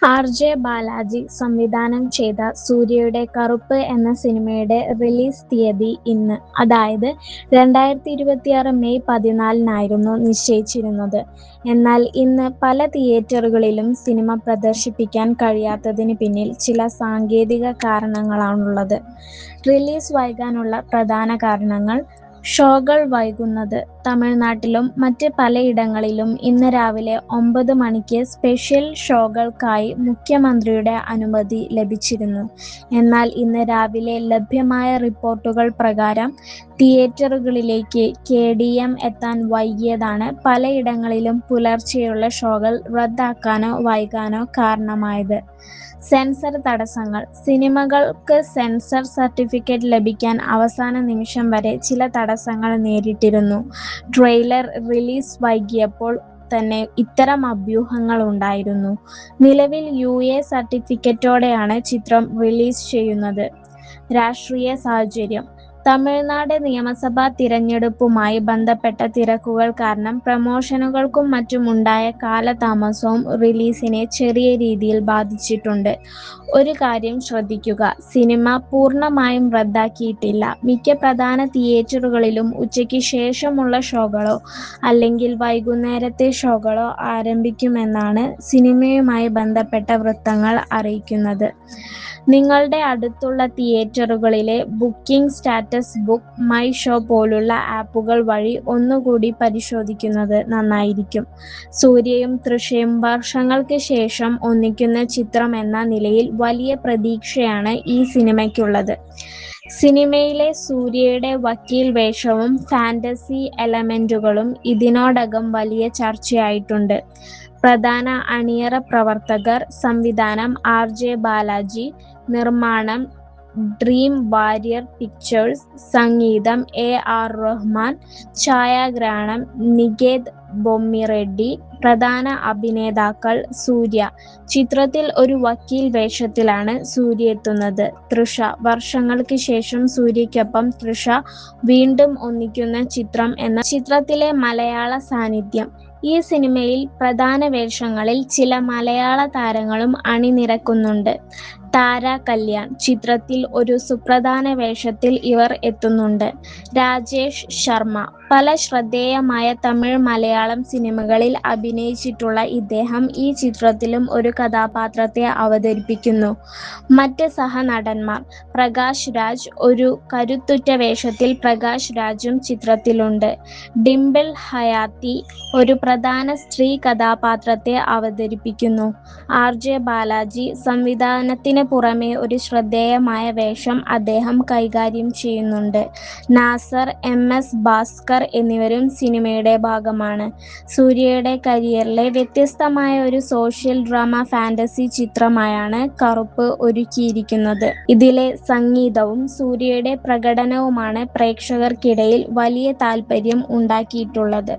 ആർ.ജെ. ബാലാജി സംവിധാനം ചെയ്ത സൂര്യയുടെ കറുപ്പ് എന്ന സിനിമയുടെ റിലീസ് തീയതി ഇന്ന്, അതായത് 2026 മെയ് 14-നായിരുന്നു നിശ്ചയിച്ചിരുന്നത്. എന്നാൽ ഇന്ന് പല തിയേറ്ററുകളിലും സിനിമ പ്രദർശിപ്പിക്കാൻ കഴിയാത്തതിന് പിന്നിൽ ചില സാങ്കേതിക കാരണങ്ങളാണുള്ളത്. റിലീസ് വൈകാനുള്ള പ്രധാന കാരണങ്ങൾ: ഷോകൾ വൈകുന്നത്. തമിഴ്നാട്ടിലും മറ്റ് പലയിടങ്ങളിലും ഇന്ന് രാവിലെ 9 മണിക്ക് സ്പെഷ്യൽ ഷോകൾക്കായി മുഖ്യമന്ത്രിയുടെ അനുമതി ലഭിച്ചിരുന്നു. എന്നാൽ ഇന്ന് രാവിലെ ലഭ്യമായ റിപ്പോർട്ടുകൾ പ്രകാരം തിയേറ്ററുകളിലേക്ക് കെ.ഡി.എം എത്താൻ വൈകിയതാണ് പലയിടങ്ങളിലും പുലർച്ചെയുള്ള ഷോകൾ റദ്ദാക്കാനോ വൈകാനോ കാരണമായത്. സെൻസർ തടസ്സങ്ങൾ. സിനിമകൾക്ക് സെൻസർ സർട്ടിഫിക്കറ്റ് ലഭിക്കാൻ അവസാന നിമിഷം വരെ ചില തടസ്സങ്ങൾ നേരിട്ടിരുന്നു. ട്രെയിലർ റിലീസ് വൈകിയപ്പോൾ തന്നെ ഇത്തരം അഭ്യൂഹങ്ങളുണ്ടായിരുന്നു. നിലവിൽ യു.എ സർട്ടിഫിക്കറ്റോടെയാണ് ചിത്രം റിലീസ് ചെയ്യുന്നത്. രാഷ്ട്രീയ സാഹചര്യം. തമിഴ്നാട് നിയമസഭാ തിരഞ്ഞെടുപ്പുമായി ബന്ധപ്പെട്ട തിരക്കുകൾ കാരണം പ്രമോഷനുകൾക്കും മറ്റുമുണ്ടായ കാലതാമസവും റിലീസിനെ ചെറിയ രീതിയിൽ ബാധിച്ചിട്ടുണ്ട്. ഒരു കാര്യം ശ്രദ്ധിക്കുക: സിനിമ പൂർണ്ണമായും റദ്ദാക്കിയിട്ടില്ല. മിക്ക പ്രധാന തിയേറ്ററുകളിലും ഉച്ചയ്ക്ക് ശേഷമുള്ള ഷോകളോ അല്ലെങ്കിൽ വൈകുന്നേരത്തെ ഷോകളോ ആരംഭിക്കുമെന്നാണ് സിനിമയുമായി ബന്ധപ്പെട്ട വൃത്തങ്ങൾ അറിയിക്കുന്നത്. നിങ്ങളുടെ അടുത്തുള്ള തിയേറ്ററുകളിലെ booking status book my show പോലുള്ള ആപ്പുകൾ വഴി ഒന്നുകൂടി പരിശോധിക്കുന്നത് നന്നായിരിക്കും. സൂര്യയും തൃഷയും വർഷങ്ങൾക്ക് ശേഷം ഒന്നിക്കുന്ന ചിത്രം എന്ന നിലയിൽ വലിയ പ്രതീക്ഷയാണ് ഈ സിനിമയ്ക്കുള്ളത്. സിനിമയിലെ സൂര്യയുടെ വക്കീൽ വേഷവും ഫാന്റസി എലമെന്റുകളും ഇതിനോടകം വലിയ ചർച്ചയായിട്ടുണ്ട്. പ്രധാന അണിയറ പ്രവർത്തകർ: സംവിധാനം ആർ.ജെ. ബാലാജി, നിർമ്മാണം ഡ്രീം വാരിയർ പിക്ചേഴ്സ്, സംഗീതം എ.ആർ. റഹ്മാൻ, ഛായാഗ്രഹണം നികേത് ബൊമ്മിറെഡ്ഡി. പ്രധാന അഭിനേതാക്കൾ: സൂര്യ. ചിത്രത്തിൽ ഒരു വക്കീൽ വേഷത്തിലാണ് സൂര്യ എത്തുന്നത്. തൃഷ. വർഷങ്ങൾക്ക് ശേഷം സൂര്യയ്ക്കൊപ്പം തൃഷ വീണ്ടും ഒന്നിക്കുന്ന ചിത്രം എന്ന ചിത്രത്തിലെ മലയാള സാന്നിധ്യം. ഈ സിനിമയിൽ പ്രധാന വേഷങ്ങളിൽ ചില മലയാള താരങ്ങളും അണിനിരക്കുന്നുണ്ട്. താര കല്യാൺ. ചിത്രത്തിൽ ഒരു സുപ്രധാന വേഷത്തിൽ ഇവർ എത്തുന്നുണ്ട്. രാജേഷ് ശർമ്മ. പല ശ്രദ്ധേയമായ തമിഴ്, മലയാളം സിനിമകളിൽ അഭിനയിച്ചിട്ടുള്ള ഇദ്ദേഹം ഈ ചിത്രത്തിലും ഒരു കഥാപാത്രത്തെ അവതരിപ്പിക്കുന്നു. മറ്റ് സഹനടന്മാർ: പ്രകാശ് രാജ്. ഒരു കരുത്തുറ്റ വേഷത്തിൽ പ്രകാശ് രാജും ചിത്രത്തിലുണ്ട്. ഡിംപിൾ ഹയാത്തി ഒരു പ്രധാന സ്ത്രീ കഥാപാത്രത്തെ അവതരിപ്പിക്കുന്നു. ആർ.ജെ. ബാലാജി. സംവിധാനത്തിന് പുറമെ ഒരു ശ്രദ്ധേയമായ വേഷം അദ്ദേഹം കൈകാര്യം ചെയ്യുന്നുണ്ട്. നാസർ, എം.എസ്. ഭാസ്കർ എന്നിവരും സിനിമയുടെ ഭാഗമാണ്. സൂര്യയുടെ കരിയറിലെ വ്യത്യസ്തമായ ഒരു സോഷ്യൽ ഡ്രാമ ഫാന്റസി ചിത്രമായാണ് കറുപ്പ് ഒരുക്കിയിരിക്കുന്നത്. ഇതിലെ സംഗീതവും സൂര്യയുടെ പ്രകടനവുമാണ് പ്രേക്ഷകർക്കിടയിൽ വലിയ താൽപര്യം ഉണ്ടാക്കിയിട്ടുള്ളത്.